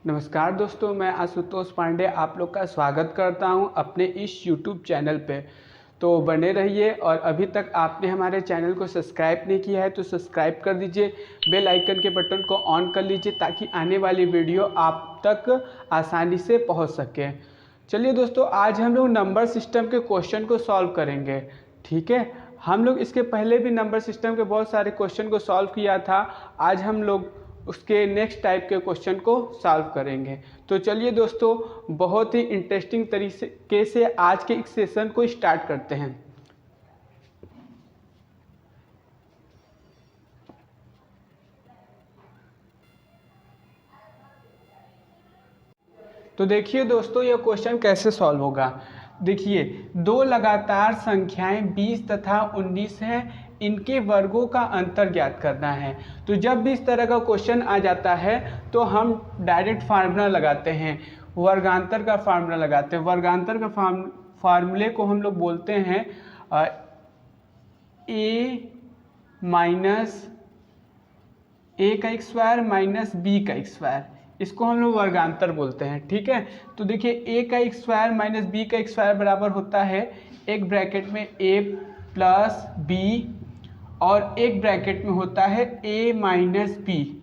नमस्कार दोस्तों, मैं आशुतोष पांडे आप लोग का स्वागत करता हूं अपने इस YouTube चैनल पे। तो बने रहिए और अभी तक आपने हमारे चैनल को सब्सक्राइब नहीं किया है तो सब्सक्राइब कर दीजिए, बेल आइकन के बटन को ऑन कर लीजिए ताकि आने वाली वीडियो आप तक आसानी से पहुंच सके। चलिए दोस्तों, आज हम लोग नंबर सिस्टम के क्वेश्चन को सॉल्व करेंगे। ठीक है, हम लोग इसके पहले भी नंबर सिस्टम के बहुत सारे क्वेश्चन को सॉल्व किया था। आज हम लोग उसके नेक्स्ट टाइप के क्वेश्चन को सॉल्व करेंगे। तो चलिए दोस्तों, बहुत ही इंटरेस्टिंग तरीके से आज के इस सेशन को स्टार्ट करते हैं। तो देखिए दोस्तों, यह क्वेश्चन कैसे सॉल्व होगा। देखिए, दो लगातार संख्याएं 20 तथा 19 हैं, इनके वर्गों का अंतर ज्ञात करना है। तो जब भी इस तरह का क्वेश्चन आ जाता है तो हम डायरेक्ट फार्मूला लगाते हैं, वर्गांतर का फार्मूला लगाते हैं। वर्गांतर का फार्मूले को हम लोग बोलते हैं ए माइनस ए का एक स्क्वायर माइनस बी का एक स्क्वायर, इसको हम लोग वर्गांतर बोलते हैं। ठीक है, तो देखिए ए का एक स्क्वायर माइनस बी का एक स्क्वायर बराबर होता है एक ब्रैकेट में ए प्लस बी और एक ब्रैकेट में होता है ए माइनस बी।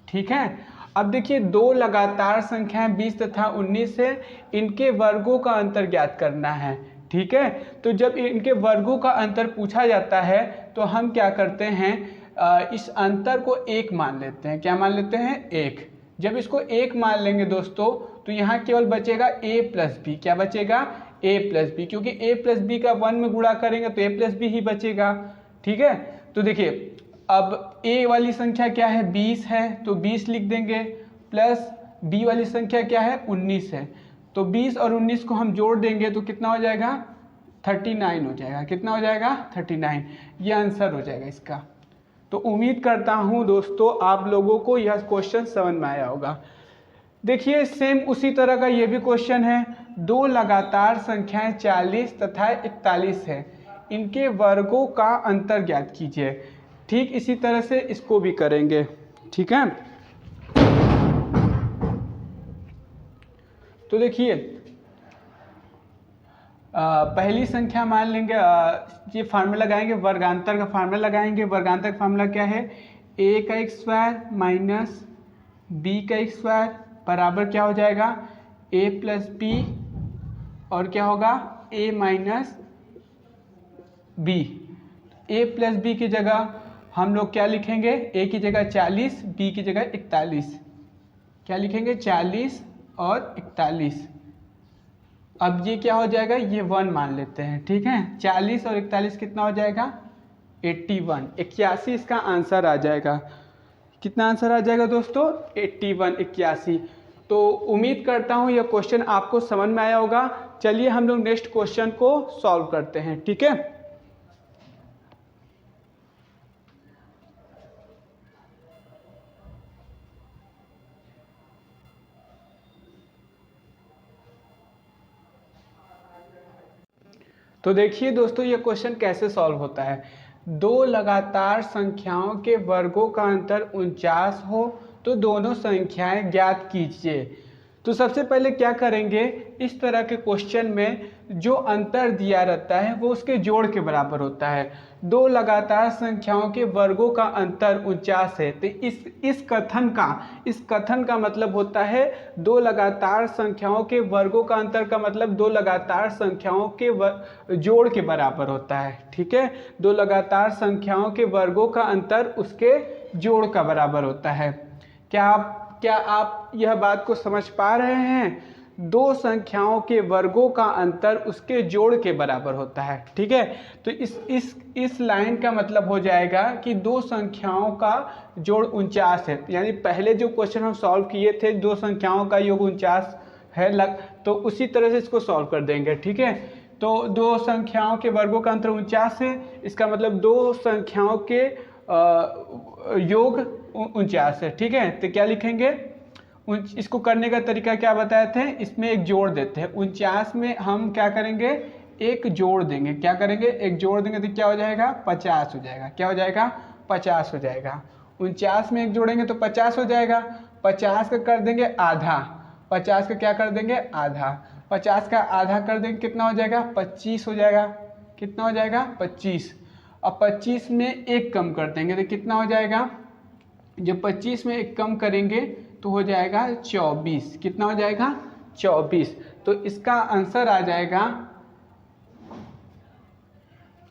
ठीक है, अब देखिए दो लगातार संख्याएं 20 तथा 19 है, इनके वर्गों का अंतर ज्ञात करना है। ठीक है, तो जब इनके वर्गों का अंतर पूछा जाता है तो हम क्या करते हैं, इस अंतर को एक मान लेते हैं। क्या मान लेते हैं? एक। जब इसको एक मान लेंगे दोस्तों तो यहाँ केवल बचेगा a प्लस बी। क्या बचेगा? a प्लस बी, क्योंकि a प्लस बी का 1 में गुणा करेंगे तो a प्लस बी ही बचेगा। ठीक है, तो देखिए अब a वाली संख्या क्या है? 20 है तो 20 लिख देंगे, प्लस b वाली संख्या क्या है? 19 है। तो 20 और 19 को हम जोड़ देंगे तो कितना हो जाएगा? 39 हो जाएगा। कितना हो जाएगा? 39। ये आंसर हो जाएगा इसका। तो उम्मीद करता हूं दोस्तों आप लोगों को यह क्वेश्चन समझ में आया होगा। देखिए सेम उसी तरह का ये भी क्वेश्चन है। दो लगातार संख्याएं 40 तथा 41 है, इनके वर्गों का अंतर ज्ञात कीजिए। ठीक इसी तरह से इसको भी करेंगे। ठीक है, तो देखिए पहली संख्या मान लेंगे, ये फार्मूला लगाएंगे, वर्गांतर का फार्मूला लगाएंगे। वर्गांतर का फार्मूला क्या है? a का एक स्क्वायर माइनस b का एक स्क्वायर बराबर क्या हो जाएगा? a प्लस बी और क्या होगा? a minus b. a plus b की जगह हम लोग क्या लिखेंगे? a की जगह 40, b की जगह 41। क्या लिखेंगे? 40 और 41। अब ये क्या हो जाएगा? ये 1 मान लेते हैं। ठीक है, 40 और 41 कितना हो जाएगा? 81। 81 इसका आंसर आ जाएगा। कितना आंसर आ जाएगा दोस्तों? 81, 81। तो उम्मीद करता हूँ यह क्वेश्चन आपको समझ में आया होगा। चलिए हम लोग नेक्स्ट क्वेश्चन को सॉल्व करते हैं। ठीक है, तो देखिए दोस्तों ये क्वेश्चन कैसे सॉल्व होता है। दो लगातार संख्याओं के वर्गों का अंतर 49 हो तो दोनों संख्याएं ज्ञात कीजिए। तो सबसे पहले क्या करेंगे, इस तरह के क्वेश्चन में जो अंतर दिया रहता है वो उसके जोड़ के बराबर होता है। दो लगातार संख्याओं के वर्गों का अंतर 49 है, तो इस कथन का मतलब होता है दो लगातार संख्याओं के वर्गों का अंतर का मतलब दो लगातार संख्याओं के जोड़ के बराबर होता है। ठीक है, दो लगातार संख्याओं के वर्गों का अंतर उसके जोड़ का बराबर होता है। क्या आप यह बात को समझ पा रहे हैं? दो संख्याओं के वर्गों का अंतर उसके जोड़ के बराबर होता है। ठीक है, तो इस लाइन का मतलब हो जाएगा कि दो संख्याओं का जोड़ 49 है। यानी पहले जो क्वेश्चन हम सॉल्व किए थे, दो संख्याओं का योग 49 है, तो उसी तरह से इसको सॉल्व कर देंगे। ठीक है, तो दो संख्याओं के वर्गों का अंतर 49 है, इसका मतलब दो संख्याओं के योग 49 है। ठीक है, तो क्या लिखेंगे? इसको करने का तरीका क्या बताए थे? इसमें एक जोड़ देते हैं। 49 में हम क्या करेंगे? एक जोड़ देंगे। क्या करेंगे? एक जोड़ देंगे तो क्या हो जाएगा? 50 हो जाएगा। क्या हो जाएगा? 50 हो जाएगा। 49 में एक जोड़ेंगे तो 50 हो जाएगा। 50 का कर देंगे आधा, 50 का क्या कर देंगे आधा, 50 का आधा कर देंगे कितना हो जाएगा 25 हो जाएगा, कितना हो जाएगा 25। अब 25 में एक कम कर देंगे तो कितना हो जाएगा, जब 25 में एक कम करेंगे तो हो जाएगा 24, कितना हो जाएगा 24। तो इसका आंसर आ जाएगा,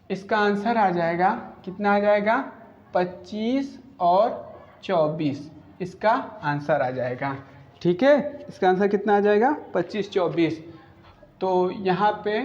इसका आंसर आ जाएगा कितना आ जाएगा 25 और 24, इसका आंसर आ जाएगा। ठीक है, इसका आंसर कितना आ जाएगा 25 24। तो यहाँ पे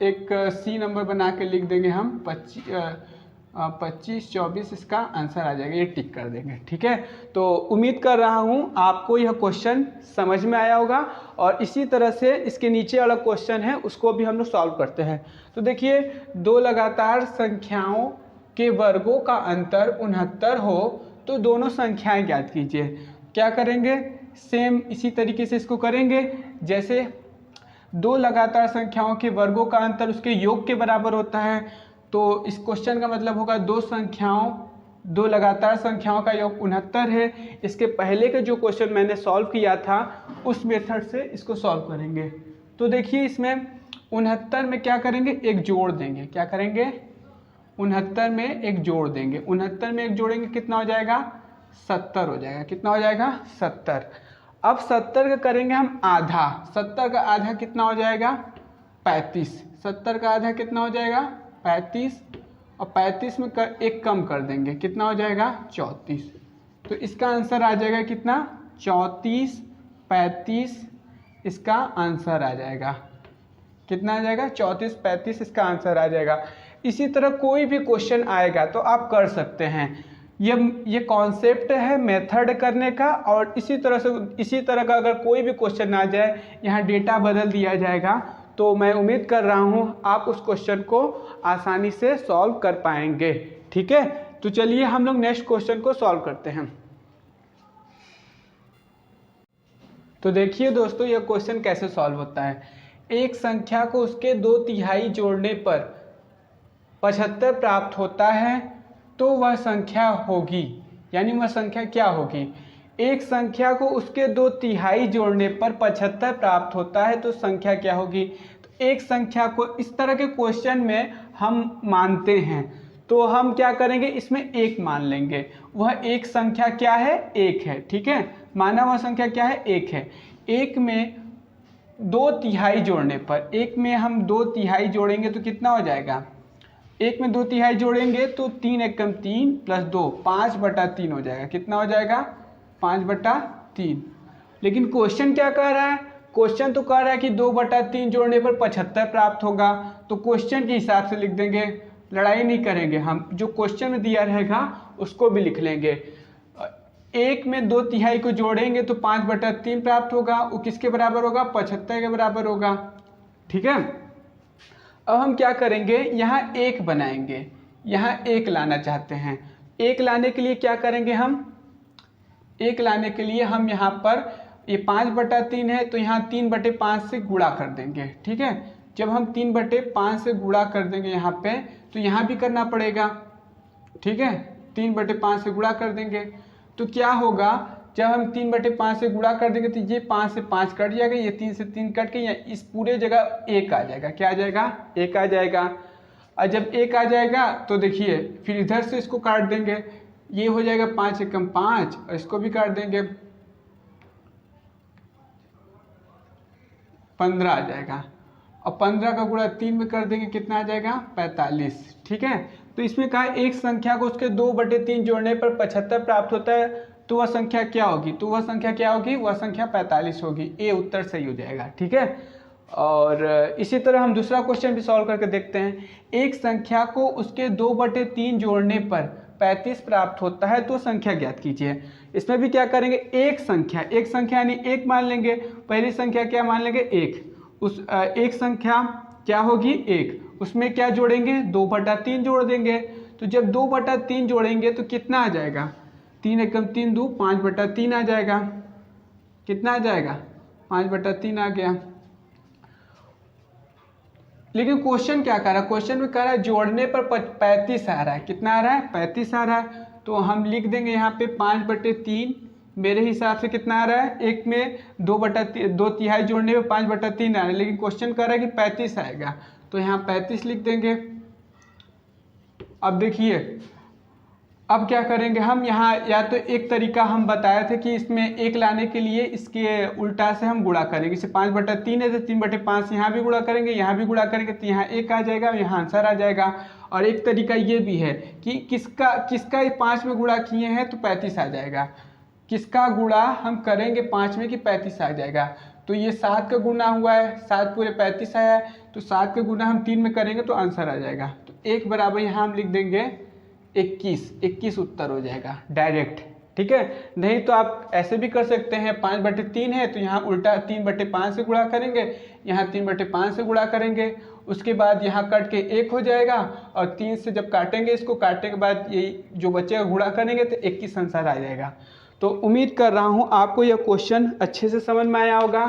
एक सी नंबर बना के लिख देंगे हम 25 24, इसका आंसर आ जाएगा, ये टिक कर देंगे। ठीक है, तो उम्मीद कर रहा हूँ आपको यह क्वेश्चन समझ में आया होगा। और इसी तरह से इसके नीचे वाला क्वेश्चन है उसको भी हम लोग सॉल्व करते हैं। तो देखिए, दो लगातार संख्याओं के वर्गों का अंतर 69 हो तो दोनों संख्याएं ज्ञात कीजिए। क्या करेंगे, सेम इसी तरीके से इसको करेंगे, जैसे दो लगातार संख्याओं के वर्गों का अंतर उसके योग के बराबर होता है। तो इस क्वेश्चन का मतलब होगा दो लगातार संख्याओं का योग 69 है। इसके पहले का जो क्वेश्चन मैंने सॉल्व किया था उस मेथड से इसको सॉल्व करेंगे। तो देखिए, इसमें 69 में क्या करेंगे, एक जोड़ देंगे। क्या करेंगे, 69 में एक जोड़ देंगे। 69 में एक जोड़ेंगे कितना हो जाएगा 70 हो जाएगा, कितना हो जाएगा 70। अब 70 का करेंगे हम आधा, 70 का आधा कितना हो जाएगा 35, 70 का आधा कितना हो जाएगा 35, और 35 में एक कम कर देंगे कितना हो जाएगा 34। तो इसका आंसर आ जाएगा कितना 34 35, इसका आंसर आ जाएगा कितना आ जाएगा 34 35, इसका आंसर आ जाएगा। इसी तरह कोई भी क्वेश्चन आएगा तो आप कर सकते हैं। ये कॉन्सेप्ट है मेथड करने का, और इसी तरह का अगर कोई भी क्वेश्चन आ जाए, यहाँ डेटा बदल दिया जाएगा, तो मैं उम्मीद कर रहा हूँ आप उस क्वेश्चन को आसानी से सॉल्व कर पाएंगे। ठीक है, तो चलिए हम लोग नेक्स्ट क्वेश्चन को सॉल्व करते हैं। तो देखिए दोस्तों, यह क्वेश्चन कैसे सॉल्व होता है। एक संख्या को उसके 2/3 जोड़ने पर 75 प्राप्त होता है तो वह संख्या होगी, यानी वह संख्या क्या होगी। एक संख्या को उसके 2/3 जोड़ने पर 75 प्राप्त होता है तो संख्या क्या होगी। तो एक संख्या को इस तरह के क्वेश्चन में हम मानते हैं तो हम क्या करेंगे, इसमें एक मान लेंगे। वह एक संख्या क्या है, एक है। ठीक है, माना वह संख्या क्या है, एक है। एक में 2/3 जोड़ने पर, एक में हम 2/3 जोड़ेंगे तो कितना हो जाएगा, एक में 2/3 जोड़ेंगे तो 3 एकम 3 प्लस 2 5/3 हो जाएगा, कितना हो जाएगा 5/3। लेकिन क्वेश्चन क्या कह रहा है, क्वेश्चन तो कह रहा है कि 2/3 जोड़ने पर 75 प्राप्त होगा। तो क्वेश्चन के हिसाब से लिख देंगे, लड़ाई नहीं करेंगे हम, जो क्वेश्चन में दिया रहेगा उसको भी लिख लेंगे। एक में 2/3 को जोड़ेंगे तो 5/3 प्राप्त होगा, वो किसके बराबर होगा 75 के बराबर होगा। ठीक है, अब हम क्या करेंगे, यहाँ एक बनाएंगे, यहाँ एक लाना चाहते हैं। एक लाने के लिए क्या करेंगे, हम एक लाने के लिए हम यहाँ पर ये 5/3 है तो यहाँ 3/5 से गुणा कर देंगे। ठीक है, जब हम 3/5 से गुणा कर देंगे यहाँ पे, तो यहाँ भी करना पड़ेगा। ठीक है, 3/5 से गुणा कर देंगे तो क्या होगा, जब हम 3/5 से गुणा कर देंगे तो ये 5 से 5 कट जाएगा, ये 3 से 3 कट के इस पूरे जगह एक आ जाएगा। क्या आ जाएगा, एक आ जाएगा। और जब एक आ जाएगा तो देखिए फिर इधर से इसको काट देंगे, ये हो जाएगा 5 एकम 5, और इसको भी काट देंगे 15 आ जाएगा। और 15 का गुणा 3 में कर देंगे, कितना आ जाएगा 45। ठीक है, तो इसमें कहा एक संख्या को उसके 2/3 जोड़ने पर 75 प्राप्त होता है तो वह संख्या क्या होगी, तो वह संख्या क्या होगी, वह संख्या 45 होगी। ए उत्तर सही हो जाएगा। ठीक है, और इसी तरह हम दूसरा क्वेश्चन भी सॉल्व करके देखते हैं। एक संख्या को उसके 2/3 जोड़ने पर 35 प्राप्त होता है तो संख्या ज्ञात कीजिए। इसमें भी क्या करेंगे, एक संख्या यानी एक मान लेंगे। पहली संख्या क्या मान लेंगे, एक। उस एक संख्या क्या होगी, एक। उसमें क्या जोड़ेंगे, 2/3 जोड़ देंगे। तो जब 2/3 जोड़ेंगे तो कितना आ जाएगा, 3 एकम 3 2 5/3 आ जाएगा। कितना आ जाएगा, 5/3 आ गया। लेकिन क्वेश्चन क्या कर रहा है, क्वेश्चन में कह रहा है जोड़ने पर 35 आ रहा है। कितना आ रहा है, 35 आ रहा है। तो हम लिख देंगे यहाँ पे 5/3 मेरे हिसाब से कितना आ रहा है, एक में 2/2 जोड़ने में 5/3 आ रहा है, लेकिन क्वेश्चन कह रहा है कि 35 आएगा, तो यहाँ 35 लिख देंगे। अब देखिए अब क्या करेंगे हम, यहाँ या तो एक तरीका हम बताए थे कि इसमें एक लाने के लिए इसके उल्टा से हम गुणा करेंगे, जैसे 5/3 है तो 3/5 यहाँ भी गुणा करेंगे, यहाँ भी गुणा करेंगे, तो यहाँ 1 आ जाएगा, यहाँ आंसर आ जाएगा। और एक तरीका ये भी है कि किसका 5 में गुणा किए हैं तो 35 आ जाएगा, किसका गुणा हम करेंगे 5 में कि 35 आ जाएगा। तो ये 7 का गुना हुआ है, 7 पूरे 35 आया है, तो 7 का गुना हम 3 में करेंगे तो आंसर आ जाएगा। तो 1 बराबर यहाँ हम लिख देंगे 21 उत्तर हो जाएगा डायरेक्ट, ठीक है। नहीं तो आप ऐसे भी कर सकते हैं, 5/3 है तो यहाँ उल्टा 3/5 से गुणा करेंगे, यहाँ 3/5 से गुणा करेंगे, उसके बाद यहाँ कट के 1 हो जाएगा, और 3 से जब काटेंगे, इसको काटने के बाद ये जो बचेगा गुणा करेंगे तो 21 आंसर आ जाएगा। तो उम्मीद कर रहा हूँ आपको यह क्वेश्चन अच्छे से समझ में आया होगा।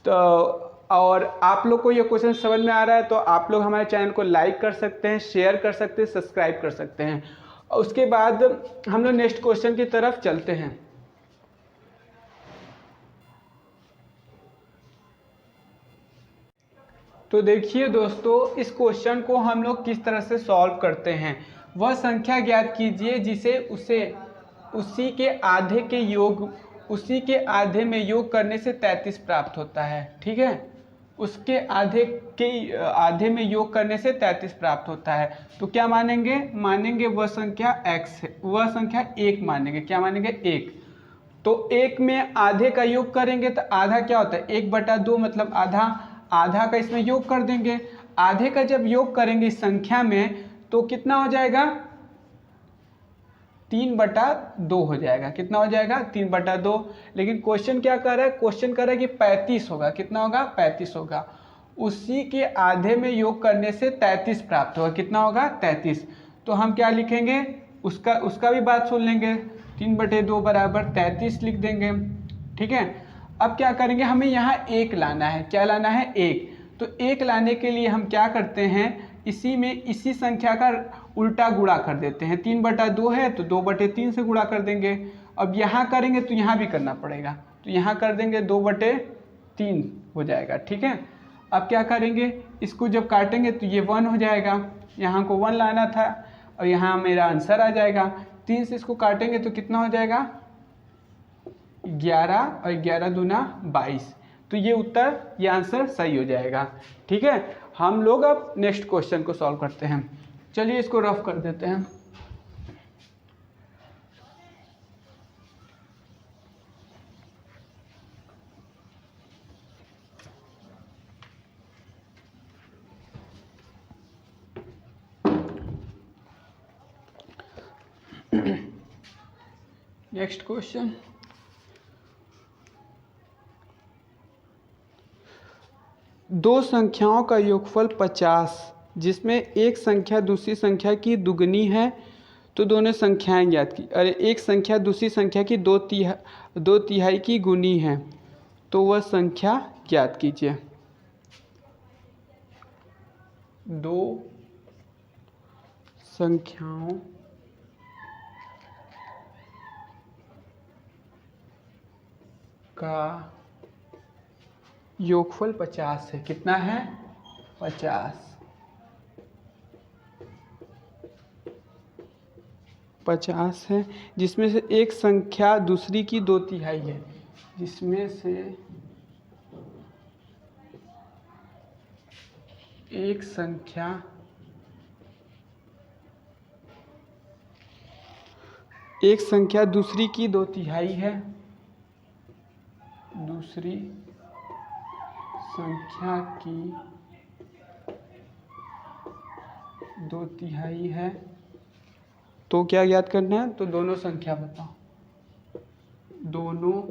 तो और आप लोग को ये क्वेश्चन समझ में आ रहा है तो आप लोग हमारे चैनल को लाइक कर सकते हैं, शेयर कर सकते हैं, सब्सक्राइब कर सकते हैं। और उसके बाद हम लोग नेक्स्ट क्वेश्चन की तरफ चलते हैं। तो देखिए दोस्तों, इस क्वेश्चन को हम लोग किस तरह से सॉल्व करते हैं। वह संख्या ज्ञात कीजिए जिसे उसी के आधे में योग करने से 33 प्राप्त होता है, ठीक है। उसके आधे में योग करने से 33 प्राप्त होता है। तो क्या मानेंगे वह संख्या x है, वह संख्या 1 मानेंगे। क्या मानेंगे? 1। तो 1 में आधे का योग करेंगे तो आधा क्या होता है, 1/2 मतलब आधा का इसमें योग कर देंगे। आधे का जब योग करेंगे इस संख्या में तो कितना हो जाएगा, 3/2 हो जाएगा। कितना हो जाएगा? 3/2। लेकिन क्वेश्चन क्या कर रहा है, क्वेश्चन कर रहा है कि 35 होगा। कितना होगा? 35 होगा। उसी के आधे में योग करने से 33 प्राप्त होगा। कितना होगा? 33। तो हम क्या लिखेंगे, उसका भी बात सुन लेंगे। 3/2 बराबर 33 लिख देंगे, ठीक है। अब क्या करेंगे, हमें यहाँ 1 लाना है। क्या लाना है? 1। तो 1 लाने के लिए हम क्या करते हैं, इसी संख्या का उल्टा गुणा कर देते हैं। 3/2 है तो 2/3 से गुणा कर देंगे। अब यहाँ करेंगे तो यहाँ भी करना पड़ेगा, तो यहाँ कर देंगे 2/3 हो जाएगा, ठीक है। अब क्या करेंगे, इसको जब काटेंगे तो ये 1 हो जाएगा, यहाँ को 1 लाना था और यहाँ मेरा आंसर आ जाएगा। 3 से इसको काटेंगे तो कितना हो जाएगा, 11 और 11 दूना 22। तो ये आंसर सही हो जाएगा, ठीक है। हम लोग अब नेक्स्ट क्वेश्चन को सॉल्व करते हैं। चलिए इसको रफ कर देते हैं। नेक्स्ट क्वेश्चन, दो संख्याओं का योगफल 50 जिसमें एक संख्या दूसरी संख्या की दुगनी है तो दोनों संख्याएं ज्ञात की। अरे, एक संख्या दूसरी संख्या की 2/3 की गुनी है तो वह संख्या ज्ञात कीजिए। दो संख्याओं का योगफल 50 है। कितना है? 50 है, जिसमें से एक संख्या दूसरी की 2/3 है। जिसमें से एक संख्या दूसरी की 2/3 है, दूसरी संख्या की 2/3 है। तो क्या याद करना है, तो दोनों संख्या बताओ। दोनों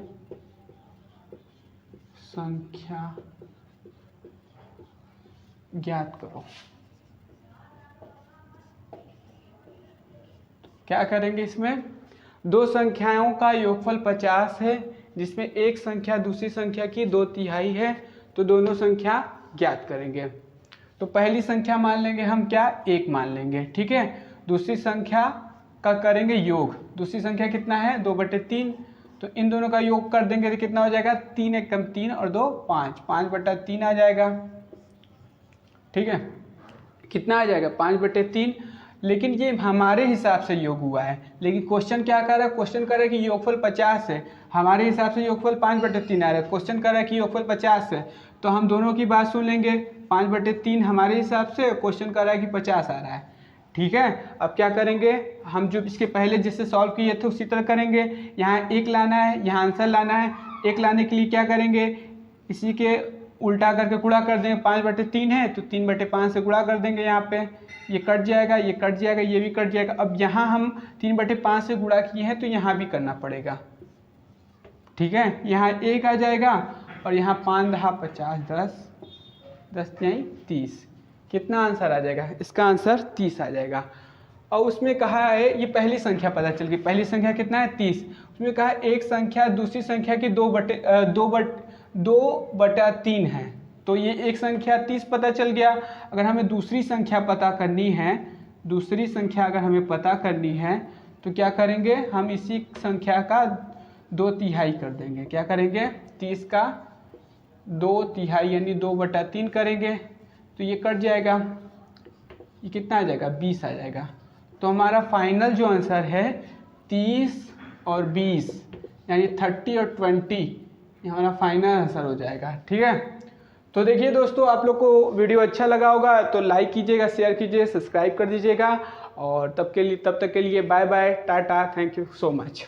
संख्या ज्ञात करो। क्या करेंगे, इसमें दो संख्याओं का योगफल 50 है जिसमें एक संख्या दूसरी संख्या की 2/3 है, तो दोनों संख्या ज्ञात करेंगे। तो पहली संख्या मान लेंगे हम, क्या? 1 मान लेंगे, ठीक है। दूसरी संख्या का करेंगे योग। दूसरी संख्या कितना है? 2/3। तो इन दोनों का योग कर देंगे तो कितना हो जाएगा, 3 एकम 3 और 2 5, 5/3 आ जाएगा। ठीक है, कितना आ जाएगा 5/3। लेकिन ये हमारे हिसाब से योग हुआ है, लेकिन क्वेश्चन क्या कर रहा है, क्वेश्चन कर रहा है कि योगफल 50 है, हमारे हिसाब से योगफल 5/3 आ रहा है, क्वेश्चन कर रहा है कि योगफल 50 है, तो हम दोनों की बात सुन लेंगे। 5/3 हमारे हिसाब से, क्वेश्चन कर रहा है कि 50 आ रहा है। ठीक है, अब क्या करेंगे, हम जो इसके पहले जिससे सॉल्व किए थे उसी तरह करेंगे। यहाँ 1 लाना है, यहाँ आंसर लाना है। 1 लाने के लिए क्या करेंगे, इसी के उल्टा करके गुणा कर देंगे। 5/3 है तो 3/5 से गुणा कर देंगे। यहाँ पे ये कट जाएगा, ये कट जाएगा, ये भी कट जाएगा। अब यहाँ हम 3/5 से गुणा किए हैं तो यहाँ भी करना पड़ेगा। ठीक है, यहाँ 1 आ जाएगा और यहाँ 5 10 50, 10 यहीं 30। कितना आंसर आ जाएगा, इसका आंसर 30 आ जाएगा। और उसमें कहा है, ये पहली संख्या पता चल गई, पहली संख्या कितना है 30। उसमें कहा एक संख्या दूसरी संख्या की 2/3 है, तो ये एक संख्या 30 पता चल गया। अगर हमें दूसरी संख्या पता करनी है, दूसरी संख्या अगर हमें पता करनी है तो क्या करेंगे, हम इसी संख्या का 2/3 कर देंगे। क्या करेंगे, 30 का 2/3 यानी 2/3 करेंगे तो ये कट जाएगा, ये कितना आ जाएगा 20 आ जाएगा। तो हमारा फाइनल जो आंसर है 30 और 20 यानी 30 और 20, ये हमारा फाइनल आंसर हो जाएगा। ठीक है, तो देखिए दोस्तों, आप लोग को वीडियो अच्छा लगा होगा तो लाइक कीजिएगा, शेयर कीजिए, सब्सक्राइब कर दीजिएगा। और तब तक के लिए bye bye, tata, thank you so much.